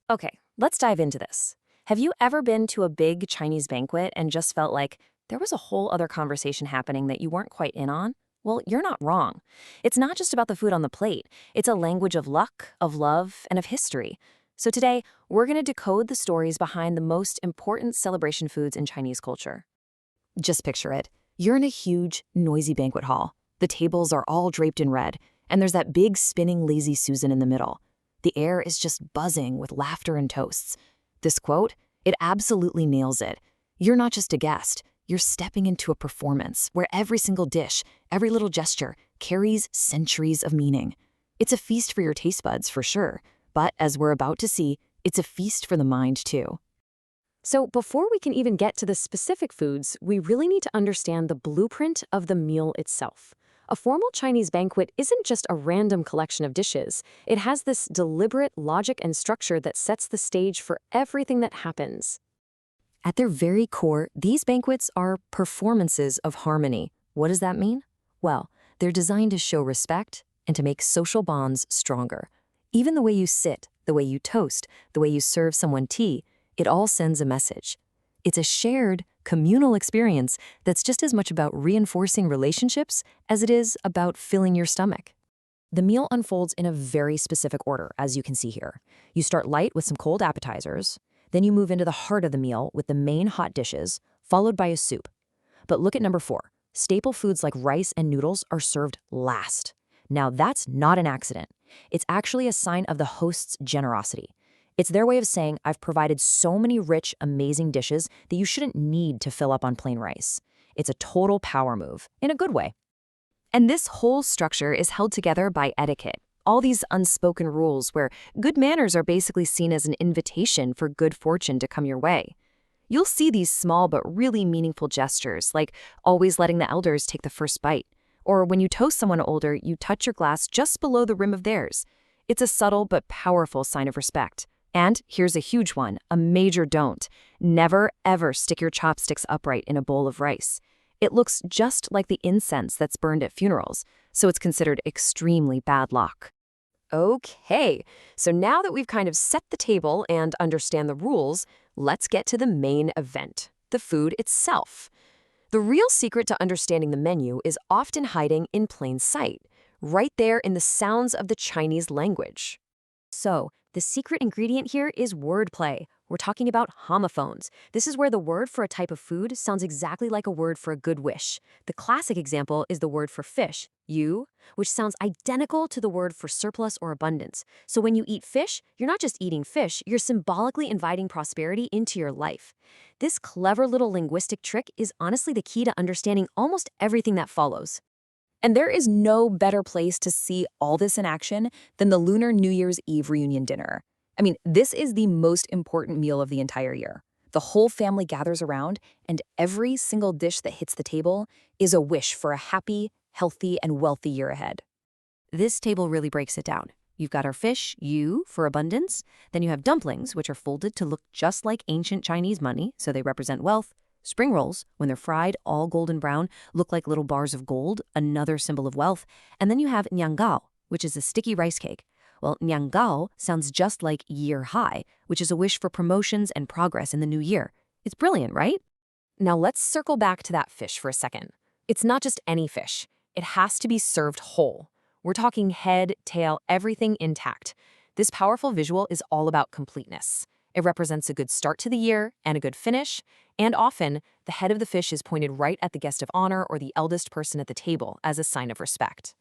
Okay, let's dive into this. Have you ever been to a big Chinese banquet and just felt like there was a whole other conversation happening that you weren't quite in on? Well, you're not wrong. It's not just about the food on the plate. It's a language of luck, of love, and of history. So today, we're going to decode the stories behind the most important celebration foods in Chinese culture. Just picture it. You're in a huge, noisy banquet hall. The tables are all draped in red, and there's that big spinning lazy Susan in the middle. The air is just buzzing with laughter and toasts. This quote, it absolutely nails it. You're not just a guest. You're stepping into a performance where every single dish, every little gesture, carries centuries of meaning. It's a feast for your taste buds, for sure. But as we're about to see, it's a feast for the mind, too. So before we can even get to the specific foods, we really need to understand the blueprint of the meal itself. A formal Chinese banquet isn't just a random collection of dishes. It has this deliberate logic and structure that sets the stage for everything that happens. At their very core, these banquets are performances of harmony. What does that mean? Well, they're designed to show respect and to make social bonds stronger. Even the way you sit, the way you toast, the way you serve someone tea, it all sends a message. It's a shared, communal experience that's just as much about reinforcing relationships as it is about filling your stomach. The meal unfolds in a very specific order, as you can see here. You start light with some cold appetizers, then you move into the heart of the meal with the main hot dishes, followed by a soup. But look at number 4. Staple foods like rice and noodles are served last. Now that's not an accident. It's actually a sign of the host's generosity. It's their way of saying, I've provided so many rich, amazing dishes that you shouldn't need to fill up on plain rice. It's a total power move, in a good way. And this whole structure is held together by etiquette. All these unspoken rules where good manners are basically seen as an invitation for good fortune to come your way. You'll see these small but really meaningful gestures, like always letting the elders take the first bite. Or when you toast someone older, you touch your glass just below the rim of theirs. It's a subtle but powerful sign of respect. And here's a huge one, a major don't. Never, ever stick your chopsticks upright in a bowl of rice. It looks just like the incense that's burned at funerals, so it's considered extremely bad luck. Okay, so now that we've kind of set the table and understand the rules, let's get to the main event, the food itself. The real secret to understanding the menu is often hiding in plain sight, right there in the sounds of the Chinese language. So, the secret ingredient here is wordplay. We're talking about homophones. This is where the word for a type of food sounds exactly like a word for a good wish. The classic example is the word for fish, yu, which sounds identical to the word for surplus or abundance. So when you eat fish, you're not just eating fish, you're symbolically inviting prosperity into your life. This clever little linguistic trick is honestly the key to understanding almost everything that follows. And there is no better place to see all this in action than the Lunar New Year's Eve reunion dinner. I mean, this is the most important meal of the entire year. The whole family gathers around, and every single dish that hits the table is a wish for a happy, healthy, and wealthy year ahead. This table really breaks it down. You've got our fish, yu, for abundance. Then you have dumplings, which are folded to look just like ancient Chinese money, so they represent wealth. Spring rolls, when they're fried, all golden brown, look like little bars of gold, another symbol of wealth. And then you have nianggao, which is a sticky rice cake. Well, nianggao sounds just like year high, which is a wish for promotions and progress in the new year. It's brilliant, right? Now let's circle back to that fish for a second. It's not just any fish. It has to be served whole. We're talking head, tail, everything intact. This powerful visual is all about completeness. It represents a good start to the year and a good finish, and often, the head of the fish is pointed right at the guest of honor or the eldest person at the table as a sign of respect.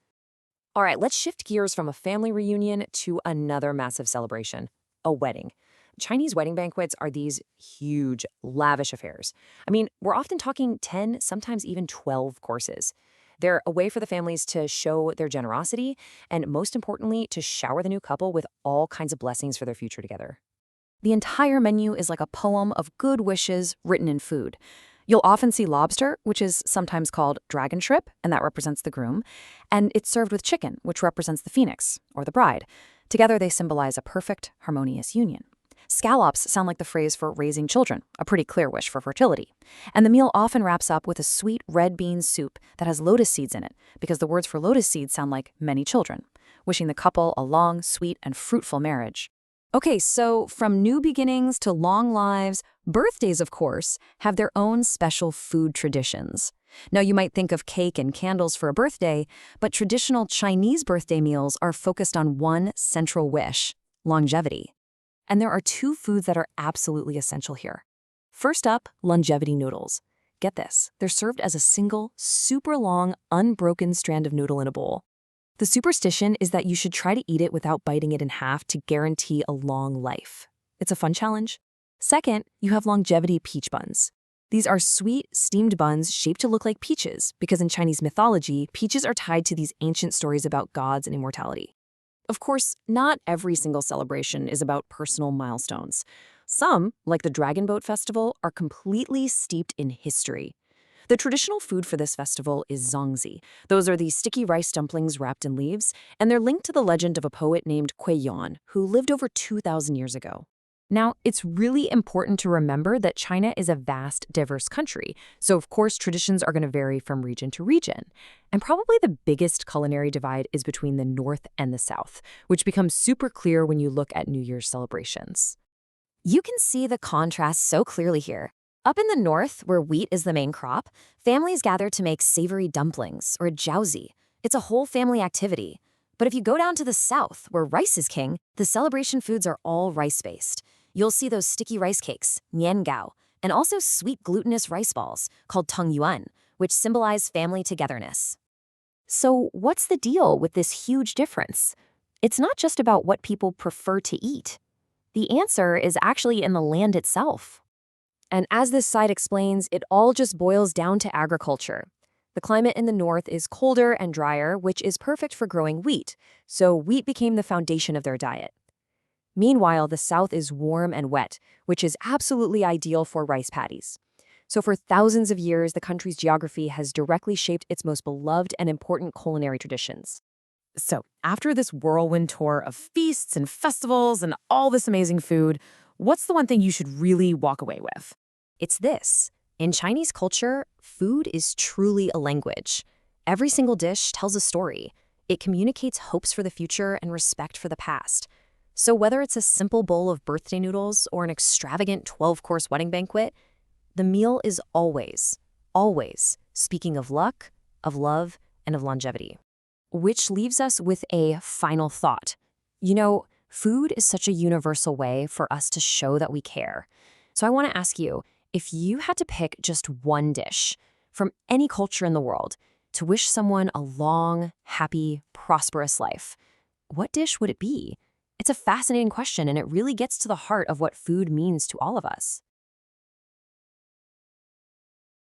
All right, let's shift gears from a family reunion to another massive celebration, a wedding. Chinese wedding banquets are these huge, lavish affairs. I mean, we're often talking 10, sometimes even 12 courses. They're a way for the families to show their generosity and, most importantly, to shower the new couple with all kinds of blessings for their future together. The entire menu is like a poem of good wishes written in food. You'll often see lobster, which is sometimes called dragon shrimp, and that represents the groom, and it's served with chicken, which represents the phoenix, or the bride. Together they symbolize a perfect, harmonious union. Scallops sound like the phrase for raising children, a pretty clear wish for fertility. And the meal often wraps up with a sweet red bean soup that has lotus seeds in it, because the words for lotus seeds sound like many children, wishing the couple a long, sweet, and fruitful marriage. Okay, so from new beginnings to long lives, birthdays, of course, have their own special food traditions. Now, you might think of cake and candles for a birthday, but traditional Chinese birthday meals are focused on one central wish: longevity. And there are two foods that are absolutely essential here. First up, longevity noodles. Get this, they're served as a single, super long, unbroken strand of noodle in a bowl. The superstition is that you should try to eat it without biting it in half to guarantee a long life. It's a fun challenge. Second, you have longevity peach buns. These are sweet, steamed buns shaped to look like peaches because in Chinese mythology, peaches are tied to these ancient stories about gods and immortality. Of course, not every single celebration is about personal milestones. Some, like the Dragon Boat Festival, are completely steeped in history. The traditional food for this festival is zongzi. Those are these sticky rice dumplings wrapped in leaves, and they're linked to the legend of a poet named Kuei Yuan, who lived over 2,000 years ago. Now, it's really important to remember that China is a vast, diverse country, so of course traditions are going to vary from region to region. And probably the biggest culinary divide is between the North and the South, which becomes super clear when you look at New Year's celebrations. You can see the contrast so clearly here. Up in the north, where wheat is the main crop, families gather to make savory dumplings or jiaozi. It's a whole family activity. But if you go down to the south, where rice is king, the celebration foods are all rice-based. You'll see those sticky rice cakes, niangao, and also sweet glutinous rice balls called tengyuan, which symbolize family togetherness. So what's the deal with this huge difference? It's not just about what people prefer to eat. The answer is actually in the land itself. And as this site explains, it all just boils down to agriculture. The climate in the north is colder and drier, which is perfect for growing wheat, so wheat became the foundation of their diet. Meanwhile, the south is warm and wet, which is absolutely ideal for rice paddies. So for thousands of years, the country's geography has directly shaped its most beloved and important culinary traditions. So after this whirlwind tour of feasts and festivals and all this amazing food, what's the one thing you should really walk away with? It's this. In Chinese culture, food is truly a language. Every single dish tells a story. It communicates hopes for the future and respect for the past. So whether it's a simple bowl of birthday noodles or an extravagant 12-course wedding banquet, the meal is always, always speaking of luck, of love, and of longevity. Which leaves us with a final thought. You know, food is such a universal way for us to show that we care. So I want to ask you, if you had to pick just one dish from any culture in the world to wish someone a long, happy, prosperous life, what dish would it be? It's a fascinating question, and it really gets to the heart of what food means to all of us.